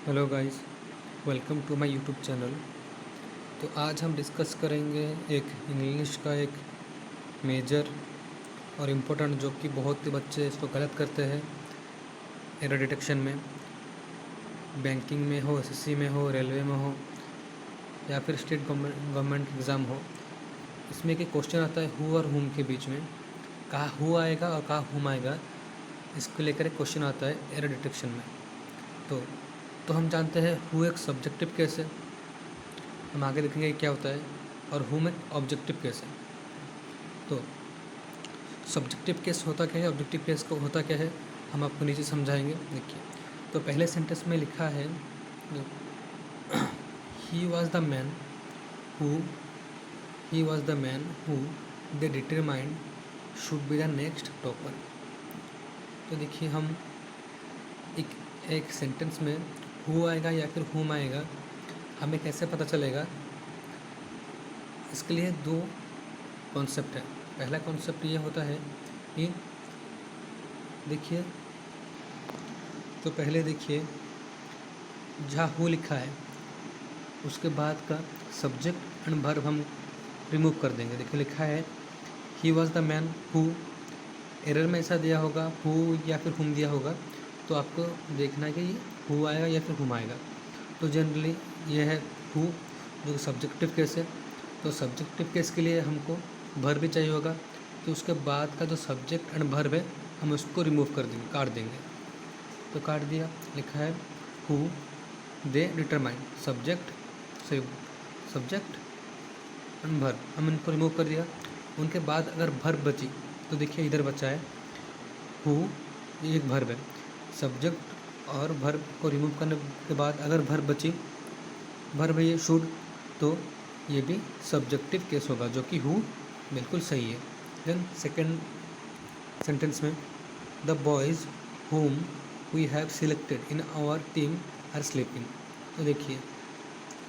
Hello guys, welcome to my YouTube channel. तो आज हम डिस्कस करेंगे एक इंग्लिश का एक मेजर और इम्पोर्टेंट, जो कि बहुत ही बच्चे इसको गलत करते हैं एरर डिटेक्शन में। बैंकिंग में हो, एसएससी में हो, रेलवे में हो या फिर स्टेट गवर्नमेंट एग्ज़ाम हो, इसमें एक क्वेश्चन आता है हु और हुम के बीच में। कहाँ हु आएगा और कहाँ हुम आएगा, इसको लेकर एक क्वेश्चन आता है एरर डिटेक्शन में। तो हम जानते हैं हु एक सब्जेक्टिव केस है, हम आगे देखेंगे क्या होता है, और हुम एक ऑब्जेक्टिव केस है। तो सब्जेक्टिव केस होता क्या है, ऑब्जेक्टिव केस को होता क्या है, हम आपको नीचे समझाएंगे। देखिए, तो पहले सेंटेंस में लिखा है he was the man who they determined should be the next topper. तो देखिए, हम एक सेंटेंस में हु आएगा या फिर हुम आएगा, हमें कैसे पता चलेगा। इसके लिए दो कॉन्सेप्ट है। पहला कॉन्सेप्ट ये होता है कि देखिए, तो पहले देखिए, जहाँ हु लिखा है उसके बाद का सब्जेक्ट एंड वर्ब हम रिमूव कर देंगे। देखिए, लिखा है he was the man who, error में ऐसा दिया होगा हु या फिर हुम दिया होगा, तो आपको देखना है कि ये हु आएगा या फिर हुम आएगा। तो जनरली ये है हु, जो सब्जेक्टिव केस है। तो सब्जेक्टिव केस के लिए हमको वर्ब भी चाहिए होगा, तो उसके बाद का जो सब्जेक्ट एंड वर्ब है हम उसको रिमूव कर देंगे, काट देंगे। तो काट दिया, लिखा है who they determine, subject and verb, हम इनको रिमूव कर दिया। उनके बाद अगर वर्ब बची, तो देखिए इधर बचा है हु, ये एक वर्ब है। सब्जेक्ट और वर्ब को रिमूव करने के बाद अगर वर्ब बची, वर्ब है ये शुड, तो ये भी सब्जेक्टिव केस होगा, जो कि हु बिल्कुल सही है। देन सेकेंड सेंटेंस में the boys whom we have selected in our team are sleeping। तो देखिए,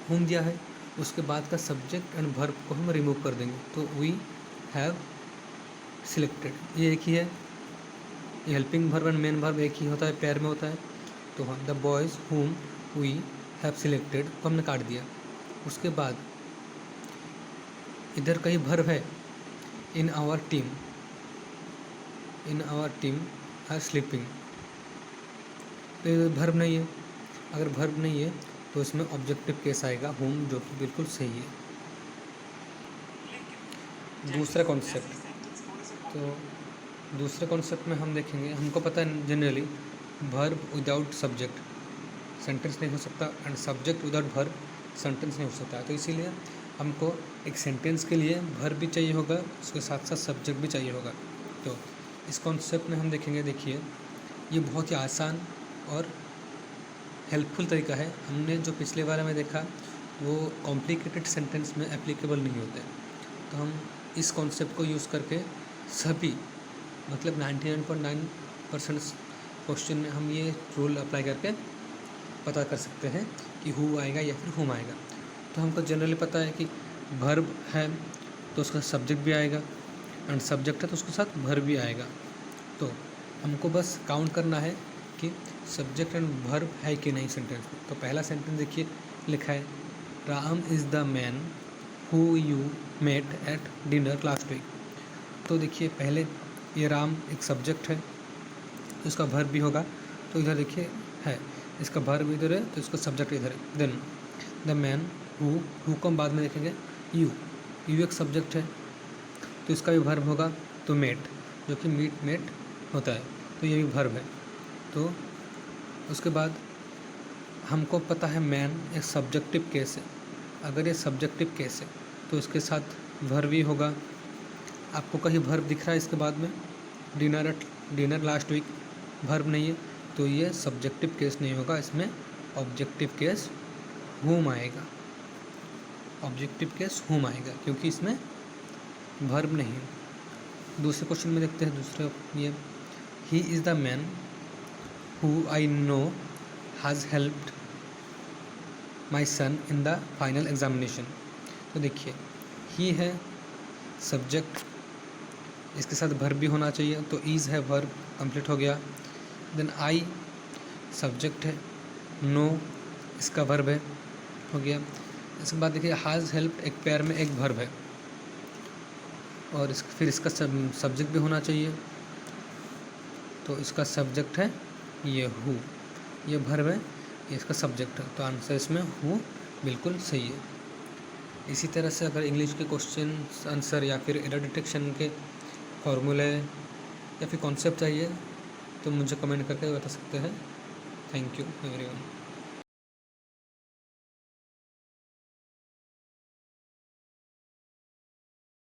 whom दिया है, उसके बाद का सब्जेक्ट एंड वर्ब को हम रिमूव कर देंगे, तो we have selected ये एक ही है। ये helping verb and main verb एक ही होता है, पेयर में होता है। तो हाँ, the boys whom we have selected को हमने काट दिया। उसके बाद इधर कहीं वर्ब है, in our team are sleeping, तो ये वर्ब नहीं है। अगर वर्ब नहीं है तो इसमें ऑब्जेक्टिव केस आएगा होम, जो कि बिल्कुल सही है। दूसरा कॉन्सेप्ट, तो दूसरे कॉन्सेप्ट में हम देखेंगे, हमको पता है generally verb without subject sentence नहीं हो सकता, and subject without verb sentence नहीं हो सकता। तो इसीलिए हमको एक सेंटेंस के लिए वर्ब भी चाहिए होगा, उसके साथ साथ सब्जेक्ट भी चाहिए होगा। तो इस कॉन्सेप्ट में हम देखेंगे, देखिए ये बहुत ही आसान और हेल्पफुल तरीका है। हमने जो पिछले बार में देखा वो कॉम्प्लिकेटेड सेंटेंस में एप्लीकेबल नहीं होते, तो हम इस कॉन्सेप्ट को यूज़ करके सभी, मतलब 99.9% क्वेश्चन में हम ये रूल अप्लाई करके पता कर सकते हैं कि हु आएगा या फिर हुम आएगा। तो हमको जनरली पता है कि वर्ब है तो उसका सब्जेक्ट भी आएगा, एंड सब्जेक्ट है तो उसके साथ वर्ब भी आएगा। तो हमको बस काउंट करना है कि सब्जेक्ट एंड वर्ब है कि नहीं सेंटेंस में। तो पहला सेंटेंस देखिए, लिखा है Ram is the man who you met at dinner last week. तो देखिए, पहले ये राम एक सब्जेक्ट है, तो इसका वर्ब भी होगा। तो इधर देखिए है, इसका वर्ब इधर है तो इसका सब्जेक्ट इधर है। Then the man who co हम बाद में देखेंगे। यू एक सब्जेक्ट है, तो इसका भी वर्ब होगा। तो मेट, जो कि मेट होता है, तो ये भी वर्ब है। तो उसके बाद हमको पता है मैन एक सब्जेक्टिव केस है। अगर ये सब्जेक्टिव केस है तो इसके साथ वर्ब भी होगा। आपको कहीं वर्ब दिख रहा है इसके बाद में, डिनर लास्ट वीक, वर्ब नहीं है, तो ये सब्जेक्टिव केस नहीं होगा, इसमें ऑब्जेक्टिव केस हुम आएगा। ऑब्जेक्टिव केस हुम आएगा क्योंकि इसमें वर्ब नहीं है। दूसरे क्वेश्चन में देखते हैं, दूसरा ये he is the man who I know has helped my son in the final examination. तो देखिए, ही है सब्जेक्ट, इसके साथ वर्ब भी होना चाहिए, तो इज़ है वर्ब, कंप्लीट हो गया। देन आई सब्जेक्ट है, नो इसका वर्ब है, हो गया। इसके बाद देखिए हैज़ हेल्प्ड एक पेयर में एक वर्ब है और फिर इसका सब्जेक्ट भी होना चाहिए, तो इसका सब्जेक्ट है ये हु, ये वर्ब है, ये इसका सब्जेक्ट है, तो आंसर इसमें हु बिल्कुल सही है। इसी तरह से अगर इंग्लिश के क्वेश्चन आंसर या फिर एरर डिटेक्शन के फॉर्मूले या फिर कॉन्सेप्ट चाहिए तो मुझे कमेंट करके बता सकते हैं। Thank you everyone.